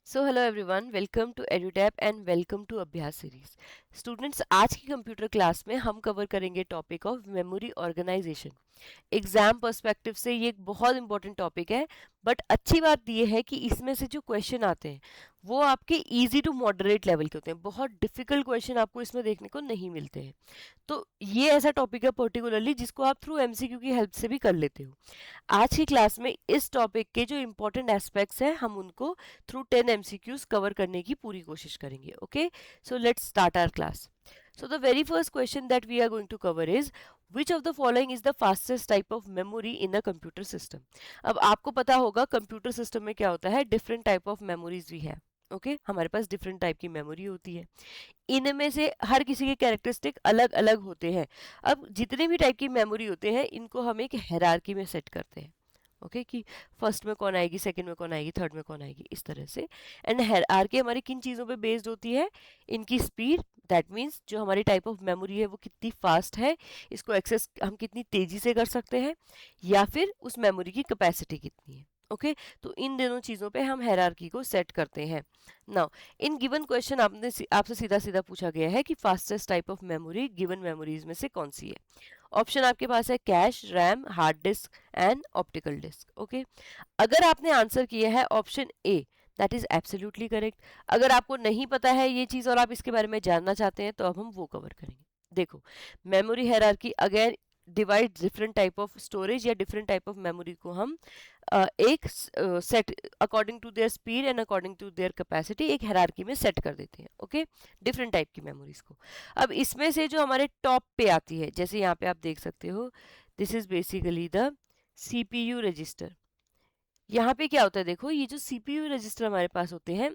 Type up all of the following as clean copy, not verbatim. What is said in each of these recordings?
So hello everyone, welcome to Edutap and welcome to Abhyas series. Students, आज की computer class में हम cover करेंगे topic of memory organisation. Exam perspective से ये एक बहुत इंपॉर्टेंट टॉपिक है। बट अच्छी बात ये है कि इसमें से जो क्वेश्चन आते हैं वो आपके इजी टू मॉडरेट लेवल के होते हैं। बहुत डिफिकल्ट क्वेश्चन आपको इसमें देखने को नहीं मिलते हैं। तो ये ऐसा टॉपिक है पर्टिकुलरली जिसको आप थ्रू एमसीक्यू की हेल्प से भी कर लेते हो। आज की क्लास में इस टॉपिक के जो इंपॉर्टेंट एस्पेक्ट्स हैं हम उनको थ्रू 10 एमसीक्यूज कवर करने की पूरी कोशिश करेंगे। Okay, so let's start our class. So the very first question that we are going to cover is which of the following is the fastest type of memory in a computer system? अब आपको पता होगा computer system में क्या होता है, different type of memories भी है। ओके, हमारे पास डिफरेंट टाइप की मेमोरी होती है। इनमें से हर किसी के कैरेक्टरिस्टिक अलग अलग होते हैं। अब जितने भी टाइप की मेमोरी होते हैं इनको हम एक हायरार्की में सेट करते हैं। ओके, कि फर्स्ट में कौन आएगी, सेकंड में कौन आएगी, थर्ड में कौन आएगी, इस तरह से। एंड हायरार्की हमारी किन चीज़ों पे बेस्ड होती है? इनकी स्पीड, दैट मीन्स जो हमारी टाइप ऑफ मेमोरी है वो कितनी फास्ट है, इसको एक्सेस हम कितनी तेजी से कर सकते हैं, या फिर उस मेमोरी की कैपेसिटी कितनी है। ओके, तो इन दोनों चीज़ों पे हम हायरार्की को सेट करते हैं। नाउ इन गिवन क्वेश्चन आपसे सीधा सीधा पूछा गया है कि fastest type of memory given memories में से कौन सी है। ऑप्शन आपके पास है cache, RAM, hard disk and optical disk. Okay, अगर आपने आंसर किया है option A, that is absolutely correct. अगर आपको नहीं पता है ये चीज और आप इसके बारे में जानना चाहते हैं तो अब हम वो कवर करेंगे। देखो, memory hierarchy again divide different type of storage या डिफरेंट टाइप ऑफ मेमोरी को हम एक set according to their speed and according to their capacity एक हायरार्की में सेट कर देते हैं। ओके, डिफरेंट टाइप की मेमोरीज को। अब इसमें से जो हमारे टॉप पे आती है, जैसे यहाँ पे आप देख सकते हो, this is basically the CPU register. यहाँ पे क्या होता है, देखो ये जो सीपीयू रजिस्टर हमारे पास होते हैं,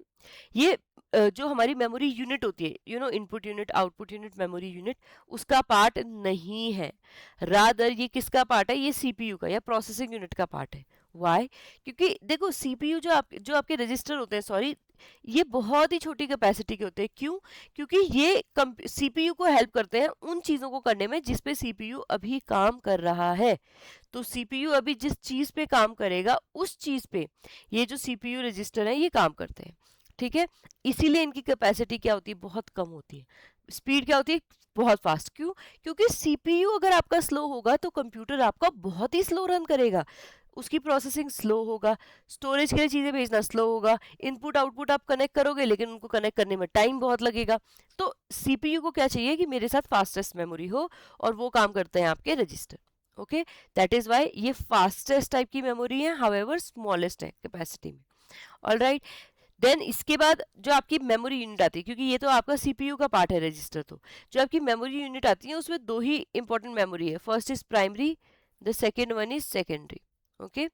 ये जो हमारी मेमोरी यूनिट होती है, input unit, output unit, memory unit, उसका पार्ट नहीं है। रादर ये किसका पार्ट है? ये सीपीयू का या प्रोसेसिंग यूनिट का पार्ट है। वाई? क्योंकि देखो सीपीयू जो आपके रजिस्टर होते हैं, सॉरी, ये बहुत ही छोटी कैपेसिटी के होते हैं। क्यों? क्योंकि ये सीपीयू को हेल्प करते हैं उन चीजों को करने में जिस पे सीपीयू अभी काम कर रहा है। तो सीपीयू अभी जिस चीज पे काम करेगा उस चीज पे ये जो सीपीयू रजिस्टर है ये काम करते हैं। ठीक है, इसीलिए इनकी कैपेसिटी क्या होती है? बहुत कम होती है। स्पीड क्या होती है? बहुत फास्ट। क्यों? क्योंकि सीपीयू अगर आपका स्लो होगा तो कंप्यूटर आपका बहुत ही स्लो रन करेगा, उसकी प्रोसेसिंग स्लो होगा, स्टोरेज के लिए चीज़ें भेजना स्लो होगा, इनपुट आउटपुट आप कनेक्ट करोगे लेकिन उनको कनेक्ट करने में टाइम बहुत लगेगा। तो सीपीयू को क्या चाहिए कि मेरे साथ फास्टेस्ट मेमोरी हो, और वो काम करते हैं आपके register. Okay, that is why ये फास्टेस्ट टाइप की मेमोरी है, हाउएवर स्मॉलेस्ट है कैपेसिटी में। ऑल राइट, देन इसके बाद जो आपकी मेमोरी यूनिट आती है, क्योंकि ये तो आपका सीपीयू का पार्ट है रजिस्टर, तो जो आपकी मेमोरी यूनिट आती है उसमें दो ही इंपॉर्टेंट मेमोरी है। First is primary, the second one is secondary. Okay,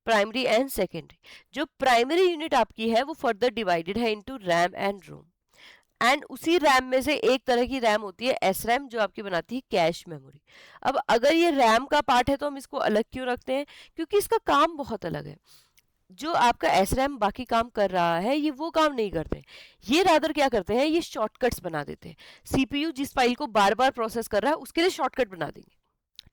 primary and secondary. जो प्राइमरी यूनिट आपकी है वो फर्दर डिवाइडेड है into RAM and ROM. And उसी रैम में से एक तरह की रैम होती है एस रैम, जो आपकी बनाती है कैश मेमोरी। अब अगर ये रैम का पार्ट है तो हम इसको अलग क्यों रखते हैं? क्योंकि इसका काम बहुत अलग है। जो आपका एस रैम बाकी काम कर रहा है ये वो काम नहीं करते, ये रादर क्या करते हैं, ये शॉर्टकट्स बना देते हैं। सीपीयू जिस फाइल को बार बार प्रोसेस कर रहा है उसके लिए शॉर्टकट बना देंगे।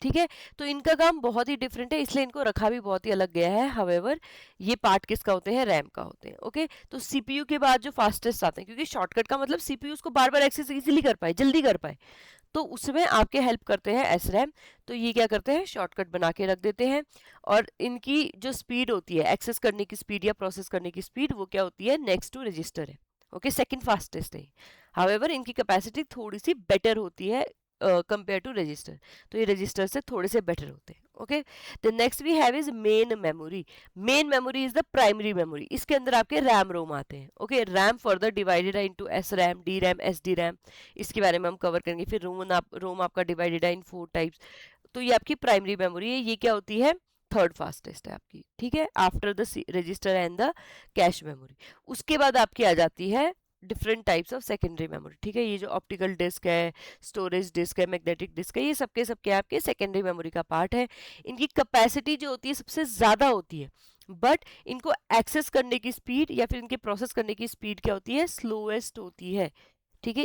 ठीक है, तो इनका काम बहुत ही डिफरेंट है, इसलिए इनको रखा भी बहुत ही अलग गया है। हावेवर ये पार्ट किसका होते हैं? रैम का होते हैं। ओके, तो सीपीयू के बाद जो फास्टेस्ट आते हैं, क्योंकि शॉर्टकट का मतलब सीपीयू उसको बार बार एक्सेस इजीली कर पाए, जल्दी कर पाए, तो उसमें आपके हेल्प करते हैं एस रैम। तो ये क्या करते हैं? शॉर्टकट बना के रख देते हैं। और इनकी जो स्पीड होती है, एक्सेस करने की स्पीड या प्रोसेस करने की स्पीड, वो क्या होती है? नेक्स्ट टू रजिस्टर है। ओके, सेकंड फास्टेस्ट है। हावेवर इनकी कैपेसिटी थोड़ी सी बेटर होती है कंपेयर टू रजिस्टर, तो ये रजिस्टर से थोड़े से बेटर होते हैं। Okay, the next we have is main memory. Main memory is the primary memory, इसके अंदर आपके रैम रोम आते हैं। ओके, रैम फर्दर डिवाइडेड है into S RAM, D RAM, S D RAM, इसके बारे में हम कवर करेंगे। फिर रोम आपका डिवाइडेड है इन 4 टाइप्स। तो ये आपकी प्राइमरी मेमोरी है, ये क्या होती है? थर्ड फास्टेस्ट है आपकी। ठीक है, after the register and the cache memory. उसके बाद आपकी आ जाती है different types of secondary memory. ठीक है, ये जो ऑप्टिकल डिस्क है, स्टोरेज डिस्क है, मैग्नेटिक डिस्क है, ये सबके आपके सेकेंडरी मेमोरी का पार्ट है। इनकी कैपेसिटी जो होती है सबसे ज़्यादा होती है, बट इनको एक्सेस करने की स्पीड या फिर इनके प्रोसेस करने की स्पीड क्या होती है? स्लोएस्ट होती है। ठीक है,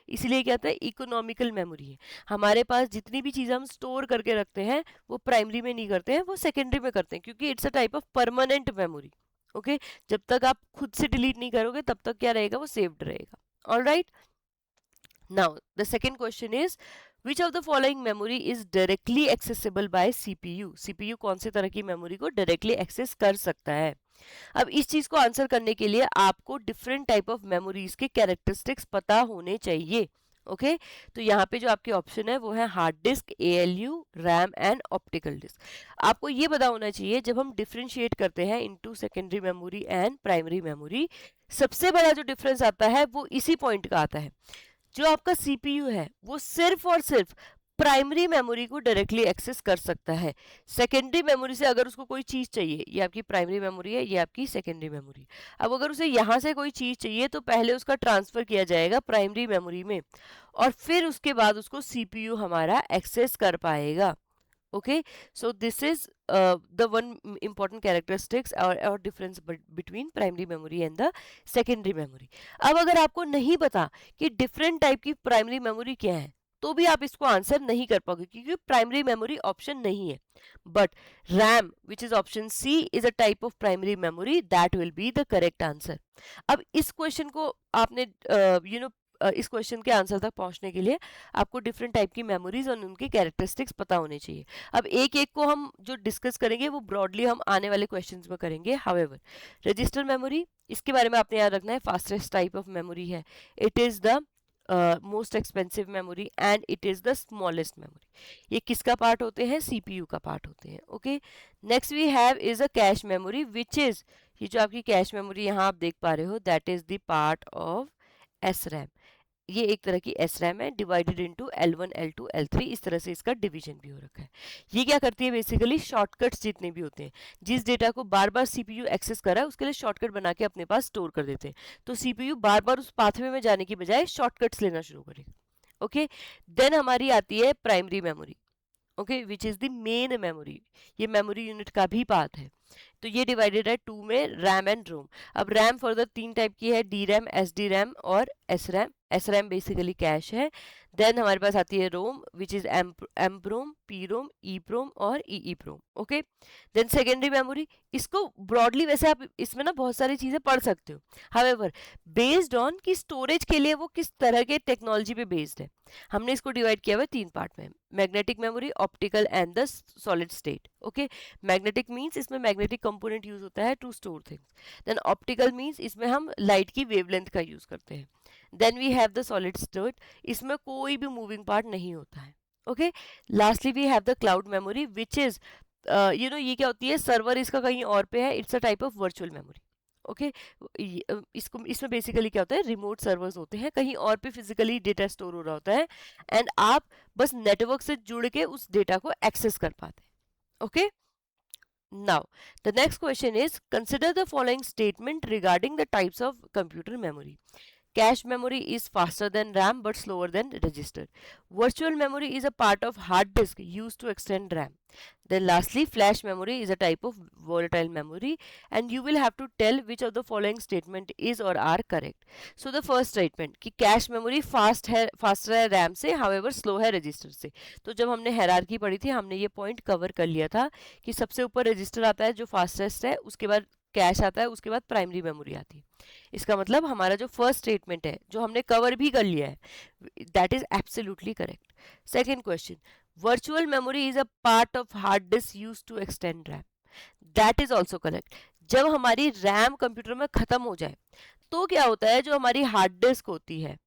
इसलिए क्या होता है? इकोनॉमिकल मेमोरी है। हमारे पास जितनी भी चीज़ें हम स्टोर करके रखते हैं वो प्राइमरी में नहीं करते हैं, वो सेकेंडरी में करते हैं, क्योंकि it's a type of permanent memory. Okay जब तक आप खुद से डिलीट नहीं करोगे तब तक क्या रहेगा, वो सेव्ड रहेगा. Alright. Now, the second question is, which of the following memory is directly accessible by CPU? CPU कौन से तरह की मेमोरी को डायरेक्टली एक्सेस कर सकता है? अब इस चीज को आंसर करने के लिए आपको डिफरेंट टाइप ऑफ मेमोरीज के कैरेक्टरिस्टिक्स पता होने चाहिए. ओके तो यहाँ पे जो आपके ऑप्शन है वो है hard disk, ALU, RAM and optical disk. आपको ये पता होना चाहिए जब हम डिफरेंशिएट करते हैं into secondary memory and primary memory, सबसे बड़ा जो डिफरेंस आता है वो इसी पॉइंट का आता है. जो आपका सीपीयू है वो सिर्फ और सिर्फ प्राइमरी मेमोरी को डायरेक्टली एक्सेस कर सकता है. सेकेंडरी मेमोरी से अगर उसको कोई चीज चाहिए, ये आपकी प्राइमरी मेमोरी है, ये आपकी सेकेंडरी मेमोरी. अब अगर उसे यहाँ से कोई चीज चाहिए तो पहले उसका ट्रांसफर किया जाएगा प्राइमरी मेमोरी में और फिर उसके बाद उसको सीपीयू हमारा एक्सेस कर पाएगा. Okay, so this is the one important characteristics or difference between primary memory and the secondary memory. अब अगर आपको नहीं पता कि different type की primary memory क्या है तो भी आप इसको आंसर नहीं कर पाओगे क्योंकि प्राइमरी मेमोरी ऑप्शन नहीं है. But RAM which is option C is a type of primary memory, that will be the correct answer. अब इस क्वेश्चन को आपने इस क्वेश्चन के आंसर तक पहुंचने के लिए आपको डिफरेंट टाइप की मेमोरीज और उनकी कैरेक्टरिस्टिक्स पता होने चाहिए. अब एक एक को हम जो डिस्कस करेंगे वो ब्रॉडली हम आने वाले क्वेश्चंस में करेंगे. हाउएवर रजिस्टर मेमोरी, इसके बारे में आपने याद रखना है, फास्टेस्ट टाइप ऑफ मेमोरी है. It is the most expensive memory and it is the smallest memory. ये किसका पार्ट होते हैं, सीपीयू का पार्ट होते हैं. Okay next we have is a cache memory which is, ये जो आपकी कैश मेमोरी यहाँ आप देख पा रहे हो that is the part of S RAM. ये एक तरह की एस रैम है divided into L1, L2, L3, इस तरह से इसका डिवीजन भी हो रखा है. ये क्या करती है बेसिकली, शॉर्टकट्स जितने भी होते हैं, जिस डेटा को बार बार सीपीयू एक्सेस कर रहा है उसके लिए शॉर्टकट बना के अपने पास स्टोर कर देते हैं. तो सीपीयू बार बार उस पाथवे में जाने की बजाय शॉर्टकट्स लेना शुरू करेगा. ओके देन हमारी आती है primary memory. Okay which is the main memory, ये मेमोरी यूनिट का भी पार्ट है. तो ये डिवाइडेड है टू में, रैम एंड रोम. अब रैम फर्दर तीन टाइप की है, D RAM, S D RAM और S RAM. S RAM basically cache है. देन हमारे पास आती है रोम विच इज एम्प्रोम, पी रोम, ई प्रोम और ई प्रोम. ओके देन सेकेंडरी मेमोरी, इसको ब्रॉडली वैसे आप इसमें ना बहुत सारी चीजें पढ़ सकते हो. हाउएवर बेस्ड ऑन कि स्टोरेज के लिए वो किस तरह के टेक्नोलॉजी पे बेस्ड है, हमने इसको डिवाइड किया हुआ है तीन पार्ट में, magnetic memory, optical and the solid state. Okay magnetic means इसमें मैग्नेटिक कंपोनेंट यूज होता है to store things. Then optical means इसमें हम लाइट की वेवलेंथ का यूज करते हैं. Then we have the solid state, इसमें कोई भी मूविंग पार्ट नहीं होता है. Okay lastly we have the cloud memory which is ये क्या होती है, सर्वर इसका कहीं और पे है, it's a type of virtual memory. Okay इसको इसमें बेसिकली क्या होता है, रिमोट सर्वर्स होते हैं, कहीं और पे फिजिकली डेटा स्टोर हो रहा होता है एंड आप बस नेटवर्क से जुड़ के उस डेटा को एक्सेस कर पाते हैं. Okay now the next question is, consider the following statement regarding the types of computer memory. Cache memory is faster than RAM but slower than register. Virtual memory is a part of hard disk used to extend RAM. Then lastly, flash memory is a type of volatile memory and you will have to tell which of the following statement is or are correct. So the first statement कि cache memory faster है RAM से, however slow है register से. तो जब हमने hierarchy पढ़ी थी हमने ये point cover कर लिया था कि सबसे ऊपर register आता है जो fastest है, उसके बाद कैश आता है, उसके बाद प्राइमरी मेमोरी आती है. इसका मतलब हमारा जो फर्स्ट स्टेटमेंट है जो हमने कवर भी कर लिया है that is absolutely correct. Second question, virtual memory is a part of hard disk used to extend RAM, that is also correct. जब हमारी रैम कंप्यूटर में खत्म हो जाए तो क्या होता है, जो हमारी हार्ड डिस्क होती है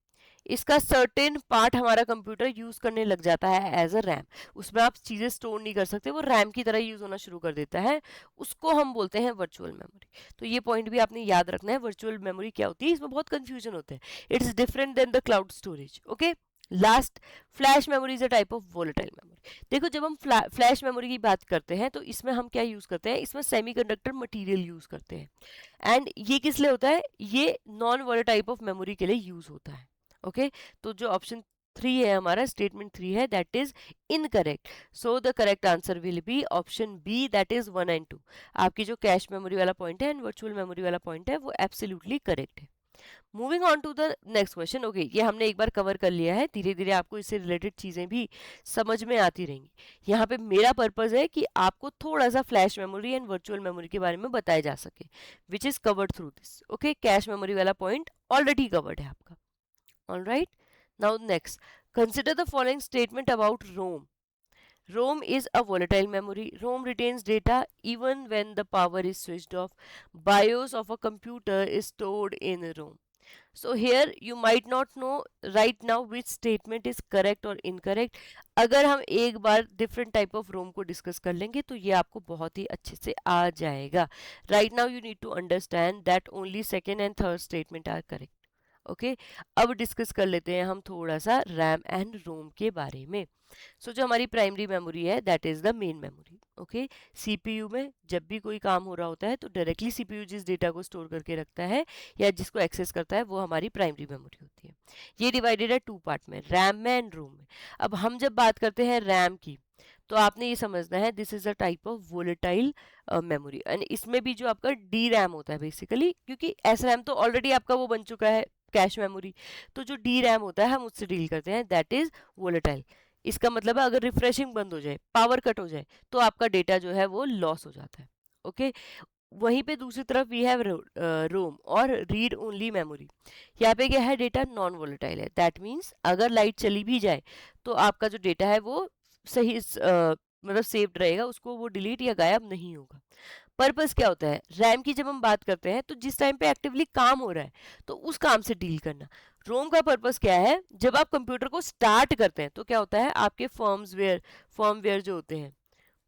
इसका सर्टेन पार्ट हमारा कंप्यूटर यूज करने लग जाता है एज अ रैम, उसमें आप चीजें स्टोर नहीं कर सकते, वो रैम की तरह यूज होना शुरू कर देता है, उसको हम बोलते हैं वर्चुअल मेमोरी. तो ये पॉइंट भी आपने याद रखना है, वर्चुअल मेमोरी क्या होती है, इसमें बहुत कंफ्यूजन होता है, it's different than the cloud storage. Okay last, flash memory is a type of volatile memory. देखो जब हम फ्लैश मेमोरी की बात करते हैं तो इसमें हम क्या यूज करते हैं, इसमें सेमीकंडक्टर मटेरियल यूज करते हैं एंड ये किस लिए होता है, ये non volatile type of memory के लिए यूज होता है. ओके तो जो ऑप्शन 3 है हमारा, स्टेटमेंट 3 है, that is incorrect. So the correct answer will be option B, that is 1 and 2. आपकी जो कैश मेमोरी वाला पॉइंट है एंड वर्चुअल मेमोरी वाला पॉइंट है वो एब्सोल्युटली करेक्ट है. Moving on to the next question. Okay, ये हमने एक बार कवर कर लिया है, धीरे धीरे आपको इससे रिलेटेड चीजें भी समझ में आती रहेंगी। यहाँ पे मेरा पर्पस है कि आपको थोड़ा सा flash memory and virtual memory के बारे में बताया जा सके, which is covered through this. Okay, cache memory वाला पॉइंट ऑलरेडी कवर्ड है आपका। Alright, now next, consider the following statement about ROM. ROM is a volatile memory. ROM retains data even when the power is switched off. BIOS of a computer is stored in ROM. So here you might not know right now which statement is correct or incorrect. अगर हम एक बार different type of ROM को discuss कर लेंगे तो ये आपको बहुत ही अच्छे से आ जाएगा. Right now you need to understand that only second and third statement are correct. Okay अब डिस्कस कर लेते हैं हम थोड़ा सा रैम एंड रोम के बारे में। सो जो हमारी प्राइमरी मेमोरी है that is the main memory. Okay, CPU में जब भी कोई काम हो रहा होता है तो डायरेक्टली सीपीयू जिस डेटा को स्टोर करके रखता है या जिसको एक्सेस करता है वो हमारी प्राइमरी मेमोरी होती है। ये डिवाइडेड है टू पार्ट में, रैम में एंड रोम में। अब हम जब बात करते हैं रैम की तो आपने ये समझना है this is a type of volatile memory, and इसमें भी जो आपका डी रैम होता है बेसिकली, क्योंकि एस रैम तो ऑलरेडी आपका वो बन चुका है कैश मेमोरी, तो जो डी रैम होता है हम उससे डील करते हैं, दैट इज वोलेटाइल। इसका मतलब है अगर रिफ्रेशिंग बंद हो जाए, पावर कट हो जाए, तो आपका डेटा जो है वो लॉस हो जाता है। ओके, वहीं पे दूसरी तरफ वी हैव रोम और रीड ओनली मेमोरी। यहाँ पे क्या है, डेटा नॉन वोलेटाइल है, दैट मीन्स अगर लाइट चली भी जाए तो आपका जो डेटा है वो सही मतलब सेव्ड रहेगा, उसको वो डिलीट या गायब नहीं होगा। पर्पस क्या होता है, रैम की जब हम बात करते हैं तो जिस टाइम पे एक्टिवली काम हो रहा है तो उस काम से डील करना। रोम का पर्पस क्या है, जब आप कंप्यूटर को स्टार्ट करते हैं तो क्या होता है, आपके फर्मवेयर जो होते हैं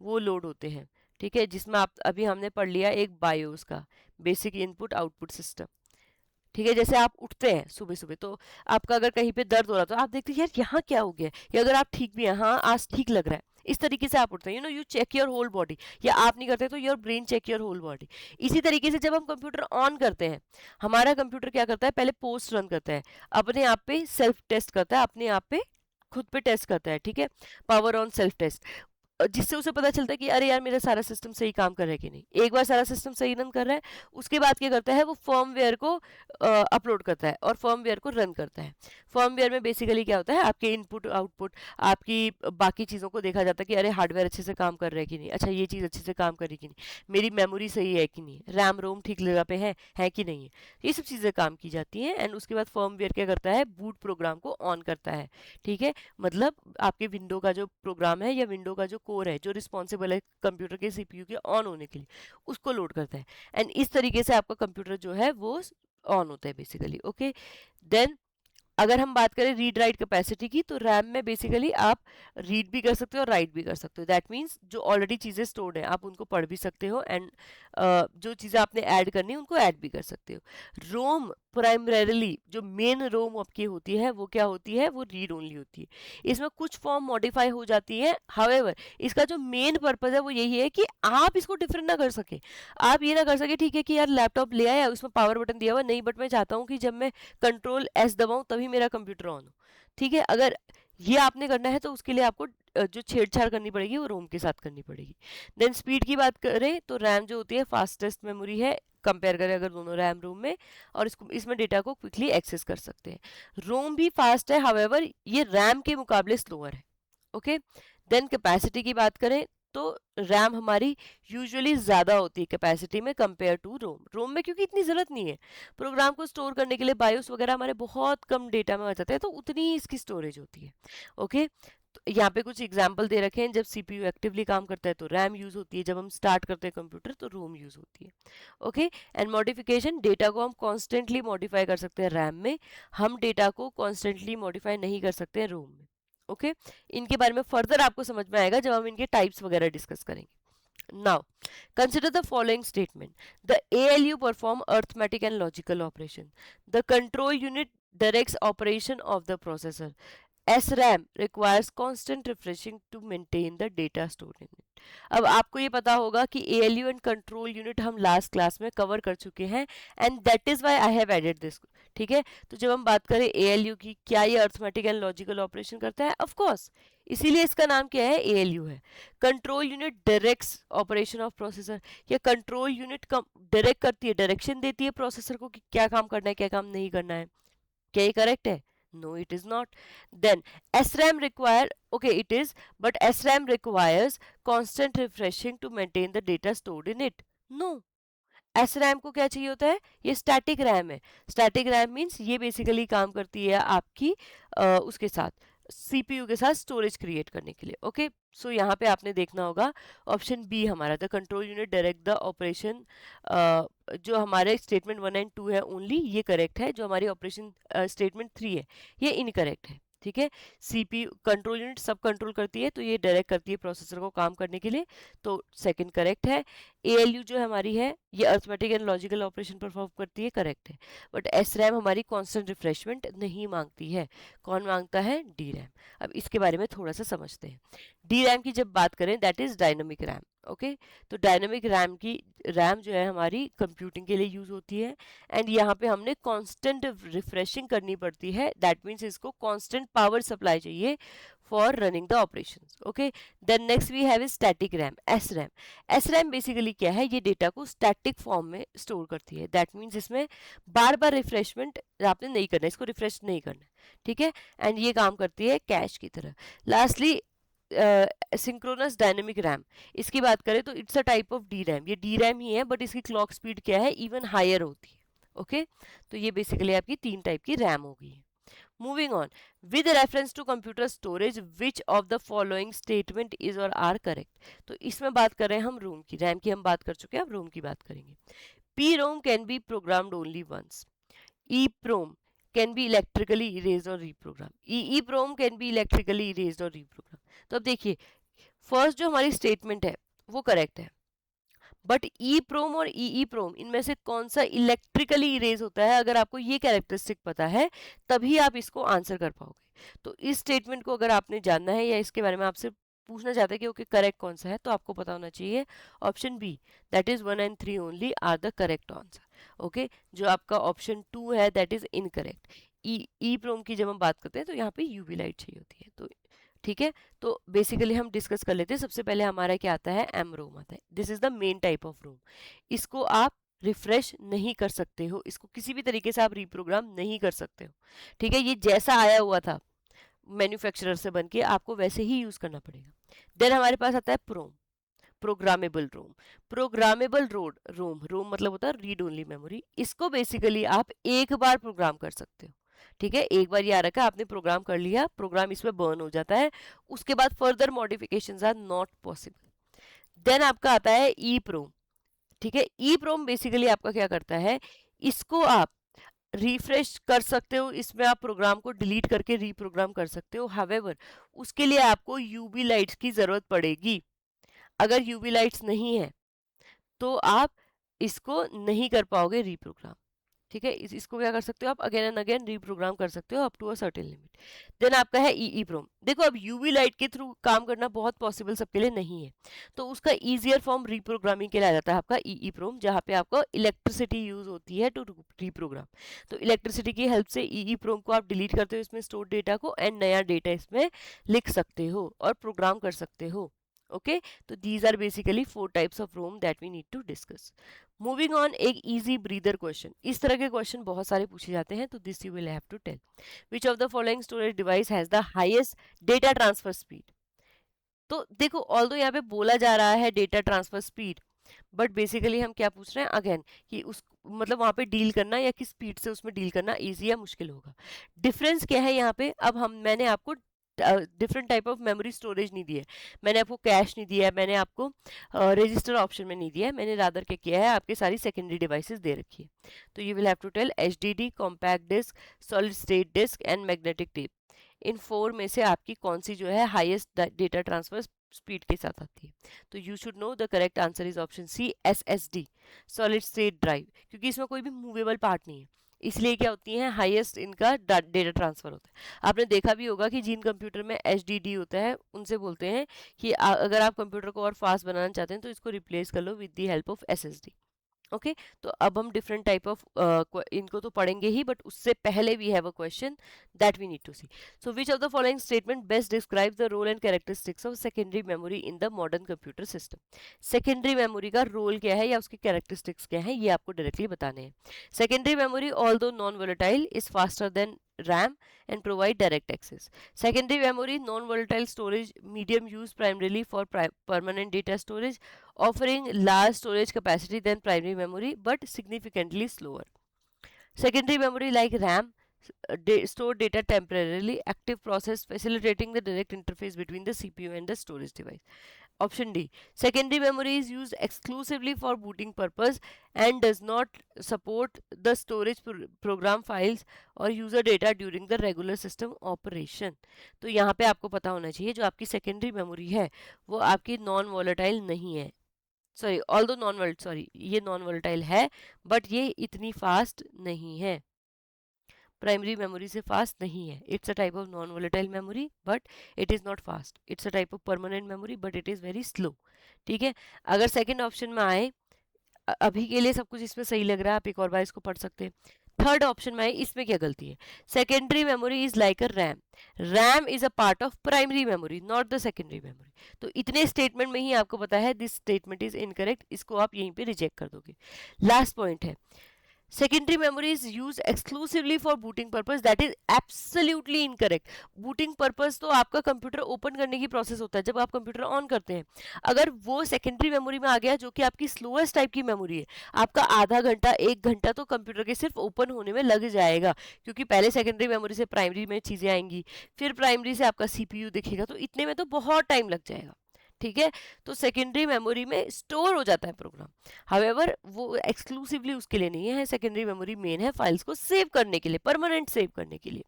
वो लोड होते हैं। ठीक है, जिसमें आप अभी हमने पढ़ लिया एक बायोस का, बेसिक इनपुट आउटपुट सिस्टम। ठीक है, जैसे आप उठते हैं सुबह सुबह तो आपका अगर कहीं पे दर्द हो रहा तो आप देखते हैं यार यहाँ क्या हो गया, या अगर आप ठीक भी हैं, हाँ आज ठीक लग रहा है, इस तरीके से आप उठते हैं, you check your whole body, या आप नहीं करते तो your brain check your whole body. इसी तरीके से जब हम कंप्यूटर ऑन करते हैं, हमारा कंप्यूटर क्या करता है, पहले पोस्ट रन करता है, अपने आप पे सेल्फ टेस्ट करता है, अपने आप पे खुद पे टेस्ट करता है। ठीक है, पावर ऑन सेल्फ टेस्ट, जिससे उसे पता चलता है कि अरे यार मेरा सारा सिस्टम सही काम कर रहा है कि नहीं। एक बार सारा सिस्टम सही रन कर रहा है, उसके बाद क्या करता है, वो फर्मवेयर को अपलोड करता है और फर्मवेयर को रन करता है। फर्मवेयर में बेसिकली क्या होता है, आपके इनपुट आउटपुट, आपकी बाकी चीज़ों को देखा जाता है कि अरे हार्डवेयर अच्छे से काम कर रहा है कि नहीं, अच्छा ये चीज़ अच्छे से काम कर रही कि नहीं, मेरी मेमोरी सही है कि नहीं, रैम रोम ठीक जगह पे है कि नहीं है, ये सब चीज़ें काम की जाती हैं। एंड उसके बाद फर्मवेयर क्या करता है, बूट प्रोग्राम को ऑन करता है। ठीक है, मतलब आपके विंडो का जो प्रोग्राम है या विंडो का जो कोर है जो रिस्पॉन्सिबल है कंप्यूटर के सीपीयू के ऑन होने के लिए, उसको लोड करता है। एंड इस तरीके से आपका कंप्यूटर जो है वो ऑन होता है बेसिकली। ओके, देन अगर हम बात करें रीड राइट कैपेसिटी की, तो रैम में बेसिकली आप रीड भी कर सकते हो और राइट भी कर सकते हो। दैट मीन्स जो ऑलरेडी चीज़ें स्टोर्ड हैं आप उनको पढ़ भी सकते हो, एंड जो चीज़ें आपने ऐड करनी है उनको ऐड भी कर सकते हो। रोम प्राइमरीली जो मेन रोम आपकी होती है वो क्या होती है, वो रीड ओनली होती है। इसमें कुछ फॉर्म मॉडिफाई हो जाती है, हाउएवर इसका जो मेन पर्पज है वो यही है कि आप इसको डिफरेंट ना कर सके। आप ये ना कर सके ठीक है कि यार लैपटॉप ले आया उसमें पावर बटन दिया हुआ नहीं, बट मैं चाहता हूँ कि जब मैं कंट्रोल एस दबाऊं तभी मेरा कंप्यूटर ऑन हो। ठीक है, अगर ये आपने करना है तो उसके लिए आपको जो छेड़छाड़ करनी पड़ेगी वो रोम के साथ करनी पड़ेगी। देन स्पीड की बात करें तो रैम जो होती है फास्टेस्ट मेमोरी है, कंपेयर करें अगर दोनों रैम रोम में, और इसको इसमें डेटा को क्विकली एक्सेस कर सकते हैं। रोम भी फास्ट है, हाउएवर ये रैम के मुकाबले स्लोअर है। ओके, देन कैपेसिटी की बात करें तो रैम हमारी यूजुअली ज़्यादा होती है कैपेसिटी में कंपेयर टू रोम। रोम में क्योंकि इतनी ज़रूरत नहीं है प्रोग्राम को स्टोर करने के लिए, बायोस वगैरह हमारे बहुत कम डेटा में आ जाते हैं तो उतनी ही इसकी स्टोरेज होती है। ओके, तो यहाँ पे कुछ एग्जांपल दे रखे हैं, जब सीपीयू एक्टिवली काम करता है तो रैम यूज़ होती है, जब हम स्टार्ट करते हैं कंप्यूटर तो रोम यूज़ होती है। ओके, एंड मॉडिफिकेशन, डेटा को हम कॉन्स्टेंटली मॉडिफाई कर सकते हैं रैम में, हम डेटा को कॉन्स्टेंटली मॉडिफाई नहीं कर सकते हैं रोम में। ओके, इनके बारे में फर्दर आपको समझ में आएगा जब हम इनके टाइप्स वगैरह डिस्कस करेंगे। Now consider the following statement: the ALU perform arithmetic and logical operation, the control unit directs operation of the processor, SRAM requires constant refreshing to maintain the data stored in it। अब आपको ये पता होगा कि ALU and control unit हम last class में cover कर चुके हैं, and that is why I have added this. ठीक है। तो जब हम बात करें एएलयू की, क्या ये अर्थमेटिक एंड लॉजिकल ऑपरेशन करता है? ऑफ कोर्स, इसीलिए इसका नाम क्या है? एएलयू है। Control unit directs operation of processor, या कंट्रोल यूनिट डायरेक्ट करती है, डायरेक्शन देती है प्रोसेसर को कि क्या काम करना है, क्या काम नहीं करना है। क्या ये करेक्ट है? No, it is not. Then SRAM require, okay, it is, but SRAM requires constant refreshing to maintain the data stored in it. No. SRAM को क्या चाहिए होता है? ये स्टैटिक रैम है। स्टैटिक रैम मीन्स ये बेसिकली काम करती है आपकी उसके साथ, सीपीयू के साथ स्टोरेज क्रिएट करने के लिए। ओके, सो यहाँ पे आपने देखना होगा ऑप्शन बी हमारा, the control unit direct the operation, जो हमारे स्टेटमेंट 1 एंड 2 है ओनली, ये करेक्ट है। जो हमारी ऑपरेशन स्टेटमेंट 3 है ये इनकरेक्ट है। ठीक है, सीपीयू कंट्रोल यूनिट सब कंट्रोल करती है, तो ये डायरेक्ट करती है प्रोसेसर को काम करने के लिए, तो सेकंड करेक्ट है। एएलयू जो हमारी है ये arithmetic and logical operation perform करती है, करेक्ट है। बट एसरैम हमारी कांस्टेंट रिफ्रेशमेंट नहीं मांगती है। कौन मांगता है? D RAM. अब इसके बारे में थोड़ा सा समझते हैं। डी रैम की जब बात करें, that is dynamic RAM. Okay, तो डायनामिक रैम की, रैम जो है हमारी कंप्यूटिंग के लिए यूज होती है, एंड यहाँ पे हमने कांस्टेंट रिफ्रेशिंग करनी पड़ती है। दैट मीन्स इसको कांस्टेंट पावर सप्लाई चाहिए for running the operations. Okay, then next we have static RAM, S RAM. S RAM basically क्या है? ये डेटा को स्टैटिक फॉर्म में स्टोर करती है। दैट मीन्स इसमें बार बार रिफ्रेशमेंट आपने नहीं करना, इसको रिफ्रेश नहीं करना। ठीक है, एंड ये काम करती है कैश की तरह। लास्टली सिंक्रोनस डायनेमिक रैम, इसकी बात करें तो it's a type of D RAM. ये डी रैम ही है, बट इसकी क्लॉक स्पीड क्या है? इवन हायर होती है। ओके, तो ये बेसिकली आपकी 3 टाइप की रैम होगी। Moving on, with reference to computer storage which of the following statement is और आर करेक्ट। तो इसमें बात कर रहे हैं हम रोम की, रैम की हम बात कर चुके हैं, अब रोम की बात करेंगे। P ROM can be programmed only once. E PROM can be electrically erase और reprogram. E PROM can be electrically erase और रीप्रोग्राम। तो अब देखिए, फर्स्ट जो हमारी स्टेटमेंट है वो करेक्ट है, बट ई प्रोम और ई प्रोम इनमें से कौन सा इलेक्ट्रिकली इरेज होता है? अगर आपको ये कैरेक्टरिस्टिक पता है तभी आप इसको आंसर कर पाओगे। तो इस स्टेटमेंट को अगर आपने जानना है या इसके बारे में आपसे पूछना चाहते हैं कि ओके करेक्ट कौन सा है, तो आपको पता होना चाहिए option B, that is 1 and 3 only are the correct answer. Okay, जो आपका ऑप्शन 2 है that is incorrect. EPROM की जब हम बात करते हैं तो यहाँ पे यूवी लाइट चाहिए होती है। तो ठीक है, तो बेसिकली हम डिस्कस कर लेते हैं। सबसे पहले हमारा क्या आता है? एम रोम आता है। This is the main type of ROM. इसको आप रिफ्रेश नहीं कर सकते हो, इसको किसी भी तरीके से आप रिप्रोग्राम नहीं कर सकते हो। ठीक है, ये जैसा आया हुआ था मैन्युफैक्चरर से बन के, आपको वैसे ही यूज करना पड़ेगा। देन हमारे पास आता है प्रोम, प्रोग्रामेबल रोम। प्रोग्रामेबल रोम, रोम मतलब होता है रीड ओनली मेमोरी। इसको बेसिकली आप एक बार प्रोग्राम कर सकते हो। ठीक है, एक बार ये आ रखा, आपने प्रोग्राम कर लिया, प्रोग्राम इसमें बर्न हो जाता है, उसके बाद further modifications are not possible. Then आपका आता है ई प्रोम। ठीक है, ई प्रोम बेसिकली आपका क्या करता है? इसको आप रिफ्रेश कर सकते हो, इसमें आप प्रोग्राम को डिलीट करके रीप्रोग्राम कर सकते हो। हावेवर उसके लिए आपको यूवी लाइट्स की जरूरत पड़ेगी। अगर यूवी लाइट्स नहीं है तो आप इसको नहीं कर पाओगे रीप्रोग्राम। ठीक है, इसको क्या कर सकते हो आप? अगेन एंड अगेन रीप्रोग्राम कर सकते हो up to a certain limit. Then आपका है ई प्रोम। देखो, अब यूवी लाइट के थ्रू काम करना बहुत पॉसिबल सबके लिए नहीं है, तो उसका इजियर फॉर्म रीप्रोग्रामिंग के लिए आ जाता है आपका ई प्रोम, जहाँ पे आपको इलेक्ट्रिसिटी यूज होती है टू रीप्रोग्राम। तो इलेक्ट्रिसिटी की हेल्प से ई प्रोम को आप डिलीट करते हो इसमें स्टोर डेटा को, एंड नया डेटा इसमें लिख सकते हो और प्रोग्राम कर सकते हो। ओके, तो these are basically 4 types of ROM that we need to discuss. Moving on, एक इजी ब्रीदर क्वेश्चन। इस तरह के क्वेश्चन बहुत सारे पूछे जाते हैं, तो this you will have to tell. Which of the following storage device has the highest data transfer speed. तो देखो, ऑल्दो यहाँ पे बोला जा रहा है data transfer speed, but basically हम क्या पूछ रहे हैं अगेन, कि उस मतलब वहां पे डील करना या किस स्पीड से उसमें डील करना इजी या मुश्किल होगा। डिफरेंस क्या है यहाँ पे? अब मैंने आपको different type of memory storage नहीं दी है, मैंने आपको कैश नहीं दिया है, मैंने आपको रजिस्टर ऑप्शन में नहीं दिया है, मैंने रादर क्या किया है, आपके सारी सेकेंडरी डिवाइसेस दे रखी है। तो you will have to tell HDD, compact disk, solid state disk and magnetic tape. इन 4 में से आपकी कौन सी जो है हाईएस्ट डेटा ट्रांसफर स्पीड के साथ आती है? तो you should know the correct answer is option C, SSD, solid state drive, क्योंकि इसमें कोई भी मूवेबल पार्ट नहीं है, इसलिए क्या होती है, हाईएस्ट इनका डेटा ट्रांसफर होता है। आपने देखा भी होगा कि जिन कंप्यूटर में एचडीडी होता है उनसे बोलते हैं कि अगर आप कंप्यूटर को और फास्ट बनाना चाहते हैं तो इसको रिप्लेस कर लो with the help of SSD. Okay तो अब हम डिफरेंट टाइप ऑफ इनको तो पढ़ेंगे ही, बट उससे पहले we have a question that we need to see. So which of the following statement best describe the role and characteristics of secondary memory in the modern computer system. Secondary memory का role क्या है या उसकी characteristics क्या है, ये आपको directly बताने हैं. Secondary memory although non volatile is faster than RAM and provide direct access. Secondary memory, non-volatile storage medium used primarily for permanent data storage, offering large storage capacity than primary memory but significantly slower. Secondary memory like RAM store data temporarily, active process facilitating the direct interface between the CPU and the storage device. Option D. Secondary memory is used exclusively for booting purpose and does not support the storage program files or user data during the regular system operation. तो यहाँ पे आपको पता होना चाहिए जो आपकी secondary memory है वो आपकी non volatile नहीं है. Sorry although non volatile, sorry ये नॉन वोलेटाइल है बट ये इतनी फास्ट नहीं है, प्राइमरी मेमोरी से फास्ट नहीं है. It's a type of non volatile memory but it is not fast. It's a type of permanent memory but it is very slow. ठीक है, अगर सेकंड ऑप्शन में आए, अभी के लिए सब कुछ इसमें सही लग रहा है, आप एक और बार इसको पढ़ सकते हैं. थर्ड ऑप्शन में आए, इसमें क्या गलती है. Secondary memory is like a RAM. RAM is a part of primary memory not the secondary memory. तो इतने स्टेटमेंट में ही आपको पता है दिस स्टेटमेंट इज इनकरेक्ट, इसको आप यहीं पे रिजेक्ट कर दोगे. लास्ट पॉइंट है, secondary memory is used exclusively for booting purpose. that is absolutely incorrect. booting purpose तो आपका कंप्यूटर ओपन करने की प्रोसेस होता है जब आप कंप्यूटर ऑन करते हैं. अगर वो सेकेंडरी मेमोरी में आ गया जो कि आपकी स्लोएस्ट टाइप की मेमोरी है, आपका आधा घंटा 1 घंटा तो कंप्यूटर के सिर्फ ओपन होने में लग जाएगा, क्योंकि पहले सेकेंडरी मेमोरी से प्राइमरी में चीज़ें आएंगी, फिर प्राइमरी से आपका सीपीयू दिखेगा, तो इतने में तो बहुत टाइम लग जाएगा. ठीक है, तो सेकेंडरी मेमोरी में स्टोर हो जाता है प्रोग्राम. हाउएवर वो एक्सक्लूसिवली उसके लिए नहीं है, सेकेंडरी मेमोरी मेन है फाइल्स को सेव करने के लिए, परमानेंट सेव करने के लिए,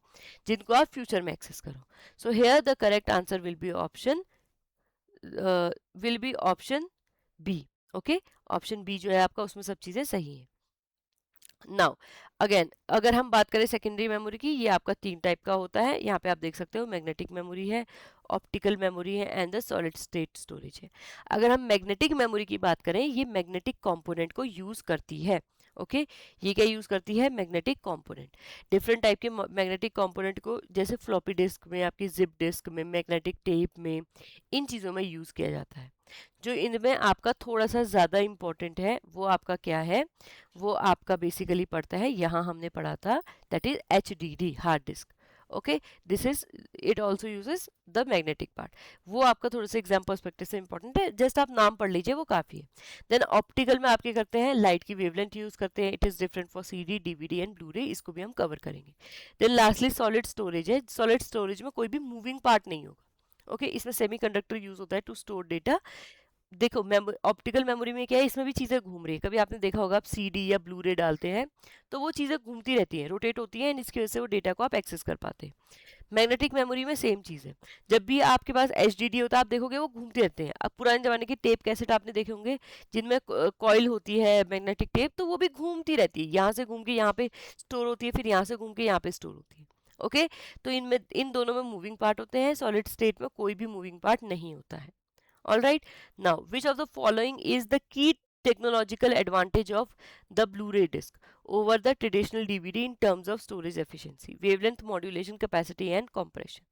जिनको आप फ्यूचर में एक्सेस करो. So here the correct answer will be option B. Okay, option B जो है आपका, उसमें सब चीजें सही हैं. नाउ अगेन अगर हम बात करें सेकेंडरी मेमोरी की, ये आपका 3 टाइप का होता है. यहाँ पे आप देख सकते हो मैग्नेटिक मेमोरी है, ऑप्टिकल मेमोरी है and the solid state storage है. अगर हम मैग्नेटिक मेमोरी की बात करें, ये मैग्नेटिक कंपोनेंट को यूज करती है. ओके ये क्या यूज करती है, मैग्नेटिक कंपोनेंट. डिफरेंट टाइप के मैग्नेटिक कंपोनेंट को जैसे फ्लॉपी डिस्क में, आपकी जिप डिस्क में, मैग्नेटिक टेप में, इन चीज़ों में यूज किया जाता है. जो इनमें आपका थोड़ा सा ज़्यादा इम्पोर्टेंट है वो आपका क्या है, वो आपका बेसिकली पड़ता है, यहाँ हमने पढ़ा था, that is HDD hard disk. Okay this is it also uses the magnetic part. वो आपका थोड़ा सा एग्जाम पर्सपेक्टिव से इंपॉर्टेंट है, जस्ट आप नाम पढ़ लीजिए वो काफ़ी है. देन ऑप्टिकल में आप क्या करते हैं, लाइट की वेवलेंथ यूज करते हैं. It is different for CD, DVD and blu रे, इसको भी हम कवर करेंगे. देन लास्टली सॉलिड स्टोरेज है. सॉलिड स्टोरेज में कोई भी मूविंग पार्ट नहीं होगा. ओके इसमें सेमीकंडक्टर यूज होता है टू स्टोर डेटा. देखो ऑप्टिकल मेमोरी में क्या है, इसमें भी चीज़ें घूम रही है. कभी आपने देखा होगा आप CD या ब्लू रे डालते हैं तो वो चीज़ें घूमती रहती हैं, रोटेट होती हैं, एंड इसकी वजह से वो डेटा को आप एक्सेस कर पाते हैं. मैग्नेटिक मेमोरी में सेम चीज़ है. जब भी आपके पास HDD होता है, आप देखोगे वो घूमते रहते हैं. अब पुराने ज़माने के टेप कैसेट आपने देखे होंगे जिनमें कॉइल होती है मैग्नेटिक टेप, तो वो भी घूमती रहती है, यहाँ से घूम के यहाँ पे स्टोर होती है, फिर यहाँ से घूम के यहाँ पे स्टोर होती है. ओके तो इनमें इन दोनों में मूविंग पार्ट होते हैं, सॉलिड स्टेट में कोई भी मूविंग पार्ट नहीं होता है. All right. Now, which of the following is the key technological advantage of the Blu-ray disc over the traditional DVD in terms of storage efficiency, wavelength modulation, capacity, and compression?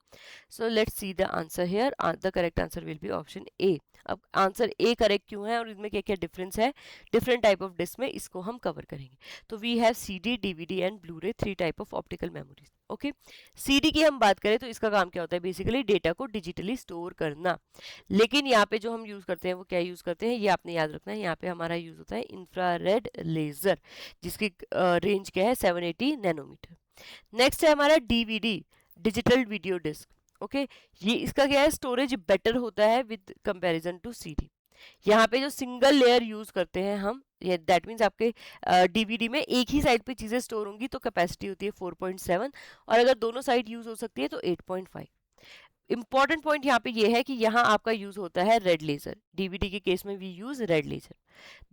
So let's see the answer here. The correct answer will be option A. अब answer A correct क्यों है और इनमें क्या क्या difference है, different type of disc में, इसको हम कवर करेंगे. तो we have CD, DVD and blu ray, 3 type of optical memories. Okay CD की हम बात करें तो इसका काम क्या होता है, बेसिकली डेटा को डिजिटली स्टोर करना. लेकिन यहाँ पे जो हम यूज़ करते हैं वो क्या यूज़ करते हैं, ये आपने याद रखना है. यहाँ पे हमारा यूज़ होता है इंफ्रारेड लेज़र, जिसकी रेंज क्या है 780 नैनोमीटर. नेक्स्ट है हमारा DVD, digital video disc. Okay ये इसका क्या है, स्टोरेज बेटर होता है विद कंपैरिजन टू CD. यहाँ पे जो सिंगल लेयर यूज करते हैं हम, ये दैट मीन्स आपके DVD में एक ही साइड पे चीज़ें स्टोर होंगी तो कैपेसिटी होती है 4.7, और अगर दोनों साइड यूज हो सकती है तो 8.5. इंपॉर्टेंट पॉइंट यहाँ पे ये है कि यहाँ आपका यूज होता है रेड लेजर. DVD के केस में we use red laser.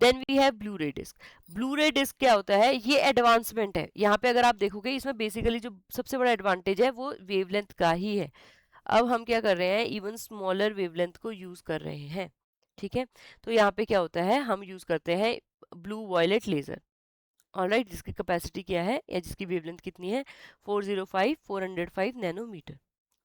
Then we have blu ray disc. Blu ray disc क्या होता है, ये एडवांसमेंट है. यहाँ पे अगर आप देखोगे इसमें बेसिकली जो सबसे बड़ा एडवांटेज है वो वेवलेंथ का ही है. अब हम क्या कर रहे हैं, इवन स्मॉलर वेवलेंथ को यूज कर रहे हैं. ठीक है तो यहाँ पे क्या होता है, हम यूज करते हैं ब्लू वायलेट लेजर, ऑलराइट, जिसकी कैपेसिटी क्या है या जिसकी वेवलेंथ कितनी है, 405 नैनोमीटर।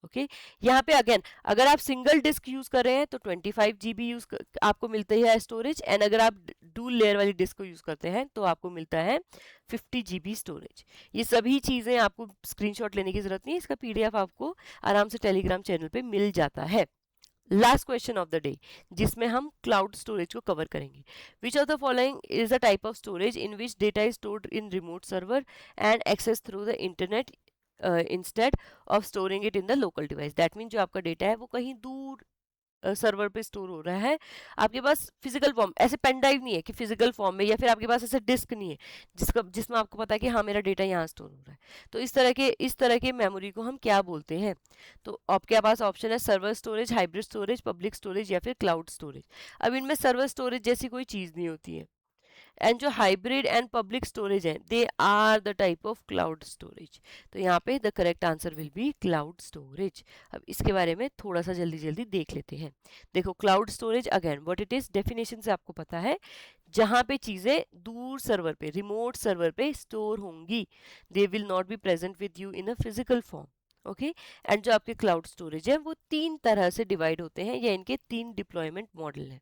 ओके, यहाँ पे अगेन अगर आप सिंगल डिस्क यूज कर रहे हैं तो 25 GB यूज आपको मिलती है स्टोरेज, एंड अगर आप डुअल लेयर वाली डिस्क को यूज करते हैं तो आपको मिलता है 50 GB स्टोरेज। ये सभी चीजें आपको स्क्रीनशॉट लेने की जरूरत नहीं है, इसका PDF आपको आराम से टेलीग्राम चैनल पे मिल जाता है। Last question of the day, जिसमें हम क्लाउड स्टोरेज को कवर करेंगे। Which of the following is a type of storage in which data is stored in remote server and access through the internet instead of storing it in the local device. That mean जो आपका data है वो कहीं दूर server पे store हो रहा है, आपके पास फिजिकल फॉर्म, ऐसे पेन ड्राइव नहीं है कि फिजिकल फॉर्म में, या फिर आपके पास ऐसे डिस्क नहीं है जिसमें आपको पता है कि हाँ मेरा डेटा यहाँ स्टोर हो रहा है। तो इस तरह के मेमोरी को हम क्या बोलते हैं? तो आपके पास ऑप्शन है server storage, hybrid storage, public storage या फिर क्लाउड स्टोरेज। अब इनमें सर्वर स्टोरेज जैसी कोई चीज़ नहीं होती है, एंड जो हाइब्रिड एंड पब्लिक स्टोरेज है they are the type of cloud storage. तो यहाँ पे the correct answer will be cloud storage. अब इसके बारे में थोड़ा सा जल्दी जल्दी देख लेते हैं। देखो cloud storage again what it is, definition से आपको पता है, जहाँ पे चीजें दूर सर्वर पे, रिमोट सर्वर पे स्टोर होंगी, they will not be present with you in a physical form. Okay, and जो आपके क्लाउड स्टोरेज है वो 3 तरह से डिवाइड होते हैं, या इनके 3 डिप्लॉयमेंट मॉडल हैं,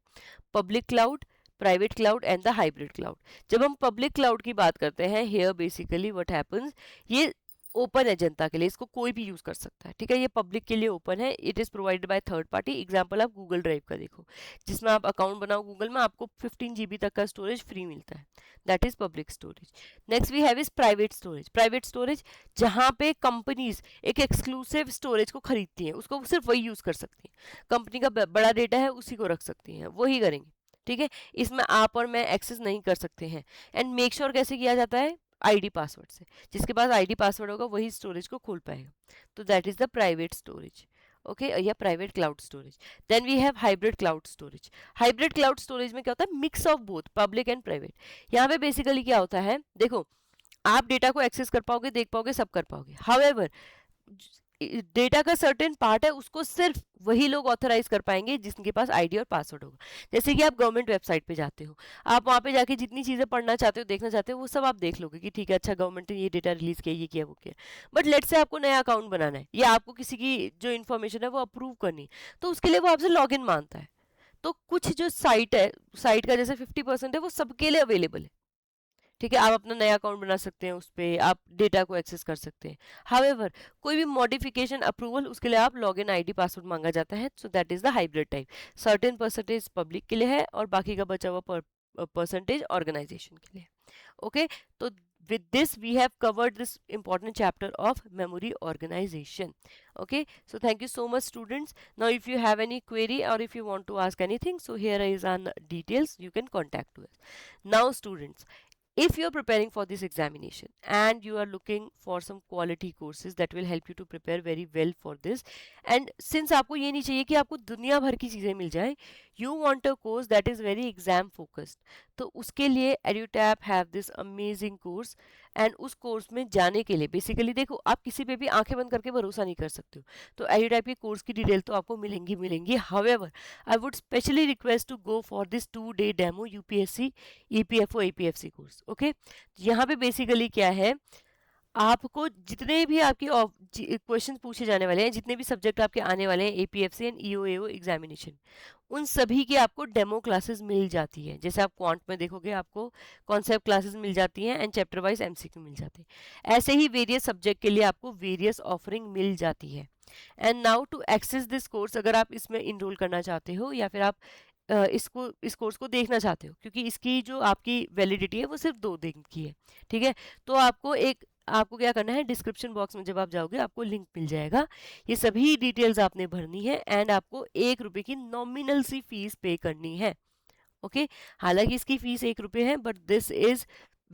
public cloud, private cloud and the hybrid cloud. जब हम पब्लिक क्लाउड की बात करते हैं, हियर बेसिकली व्हाट हैपेंस, ये ओपन है जनता के लिए, इसको कोई भी यूज कर सकता है, ठीक है, ये पब्लिक के लिए ओपन है, it is provided by third party. Example आप गूगल ड्राइव का देखो, जिसमें आप अकाउंट बनाओ गूगल में, आपको 15 GB तक का स्टोरेज फ्री मिलता है, that is public storage. Next we have is private storage. Private storage जहां पे कंपनीज एक एक्सक्लूसिव स्टोरेज को खरीदती हैं, उसको सिर्फ वही यूज कर सकती हैं, कंपनी का बड़ा डेटा है उसी को रख सकती हैं, वही करेंगे, ठीक है, इसमें आप और मैं एक्सेस नहीं कर सकते हैं। एंड मेक श्योर कैसे किया जाता है, आईडी पासवर्ड से, जिसके पास आईडी पासवर्ड होगा वही स्टोरेज को खोल पाएगा, तो that is the private storage. Okay, या private cloud storage. Then we have hybrid cloud storage. Hybrid cloud storage में क्या होता है, mix of both public and private. यहाँ पे बेसिकली क्या होता है, देखो आप डेटा को एक्सेस कर पाओगे, देख पाओगे, सब कर पाओगे, हाउएवर डेटा का सर्टेन पार्ट है उसको सिर्फ वही लोग ऑथराइज कर पाएंगे जिनके पास आईडी और पासवर्ड होगा। जैसे कि आप गवर्नमेंट वेबसाइट पे जाते हो, आप वहाँ पे जाके जितनी चीज़ें पढ़ना चाहते हो, देखना चाहते हो, वो सब आप देख लोगे कि ठीक है, अच्छा गवर्नमेंट ने ये डेटा रिलीज किया, ये किया, वो किया। बट लेट से आपको नया अकाउंट बनाना है, या आपको किसी की जो इन्फॉर्मेशन है वो अप्रूव करनी है, तो उसके लिए वो आपसे लॉग इन मांगता है। तो कुछ जो साइट है, साइट का जैसे 50% है वो सबके लिए अवेलेबल है, ठीक है, आप अपना नया अकाउंट बना सकते हैं, उस पर आप डेटा को एक्सेस कर सकते हैं। हाउएवर कोई भी मॉडिफिकेशन अप्रूवल, उसके लिए आप लॉगिन आईडी पासवर्ड मांगा जाता है, so that is the hybrid type. Certain percentage public के लिए है और बाकी का बचा हुआ परसेंटेज ऑर्गेनाइजेशन के लिए। ओके, तो with this we have covered this important chapter of memory organization. Okay, so thank you so much students. Now if you have any query or if you want to ask anything, so here is on details, you can contact us. Now students, if you are preparing for this examination and you are looking for some quality courses that will help you to prepare very well for this, and since आपको ये नहीं चाहिए कि आपको दुनिया भर की चीज़ें मिल जाए, you want a course that is very exam focused, तो उसके लिए EduTap have this amazing course। And उस कोर्स में जाने के लिए बेसिकली देखो, आप किसी पे भी आंखें बंद करके भरोसा नहीं कर सकते हो, तो EduTap के कोर्स की डिटेल तो आपको मिलेंगी। However I would specially request to go for this 2-day demo UPSC EPFO APFC course. Okay, यहाँ पे बेसिकली क्या है, आपको जितने भी आपके क्वेश्चन पूछे जाने वाले हैं, जितने भी सब्जेक्ट आपके आने वाले हैं एपीएफसी एंड ईओएओ एग्जामिनेशन, उन सभी की आपको डेमो क्लासेस मिल जाती है। जैसे आप क्वांट में देखोगे आपको कॉन्सेप्ट क्लासेस मिल जाती हैं एंड चैप्टर वाइज एमसीक्यू मिल जाते हैं, ऐसे ही वेरियस सब्जेक्ट के लिए आपको वेरियस ऑफरिंग मिल जाती है। And now to access this course, अगर आप इसमें इनरोल करना चाहते हो या फिर आप इस कोर्स को देखना चाहते हो, क्योंकि इसकी जो आपकी वैलिडिटी है वो सिर्फ 2 दिन की है, ठीक है, तो आपको क्या करना है, डिस्क्रिप्शन बॉक्स में जब आप जाओगे आपको लिंक मिल जाएगा, ये सभी डिटेल्स आपने भरनी है एंड आपको 1 रुपये की नॉमिनल सी फीस पे करनी है। ओके, हालांकि इसकी फीस 1 रुपये है, but this is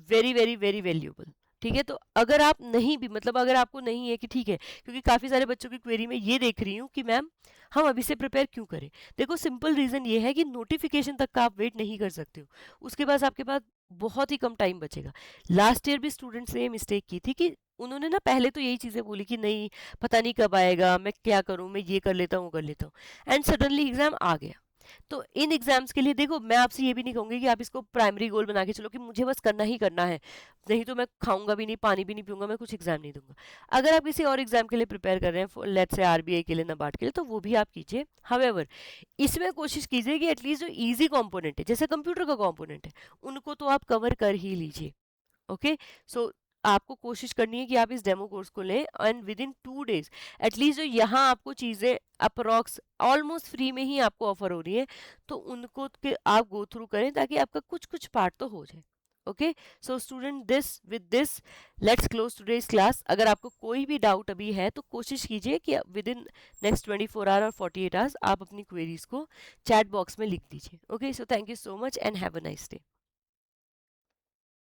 very very very valuable, ठीक है। तो अगर आप नहीं भी, मतलब अगर आपको नहीं है कि ठीक है, क्योंकि काफ़ी सारे बच्चों की क्वेरी में ये देख रही हूँ कि मैम हम अभी से प्रिपेयर क्यों करें, देखो सिंपल रीज़न ये है कि नोटिफिकेशन तक का आप वेट नहीं कर सकते हो, उसके बाद आपके पास बहुत ही कम टाइम बचेगा। लास्ट ईयर भी स्टूडेंट्स ने मिस्टेक की थी कि उन्होंने ना पहले तो यही चीज़ें बोली कि नहीं पता नहीं कब आएगा, मैं क्या करूँ, मैं ये कर लेता हूँ, एंड सडनली एग्ज़ाम आ गया। तो इन एग्जाम्स के लिए देखो, मैं आपसे ये भी नहीं कहूंगी कि आप इसको प्राइमरी गोल बना के चलो कि मुझे बस करना ही करना है, नहीं तो मैं खाऊंगा भी नहीं, पानी भी नहीं पीऊंगा, मैं कुछ एग्जाम नहीं दूंगा। अगर आप किसी और एग्जाम के लिए प्रिपेयर कर रहे हैं, लेट्स से आरबीआई के लिए, नबार्ड के लिए, तो वो भी आप कीजिए। हावेवर इसमें कोशिश कीजिए कि एटलीस्ट जो इजी कंपोनेंट है, जैसे कंप्यूटर का कंपोनेंट है, उनको तो आप कवर कर ही लीजिए। ओके, सो आपको कोशिश करनी है कि आप इस डेमो कोर्स को लें and with in 2 days at least जो यहाँ आपको चीज़ें अप्रॉक्स ऑलमोस्ट फ्री में ही आपको ऑफर हो रही है, तो उनको के आप गो थ्रू करें ताकि आपका कुछ कुछ पार्ट तो हो जाए। Okay, so student, this with this let's close today's class. अगर आपको कोई भी डाउट अभी है तो कोशिश कीजिए कि विद इन नेक्स्ट 24 आवर और 48 आवर्स आप अपनी क्वेरीज को चैट बॉक्स में लिख दीजिए। Okay, so thank you so much and have a nice day.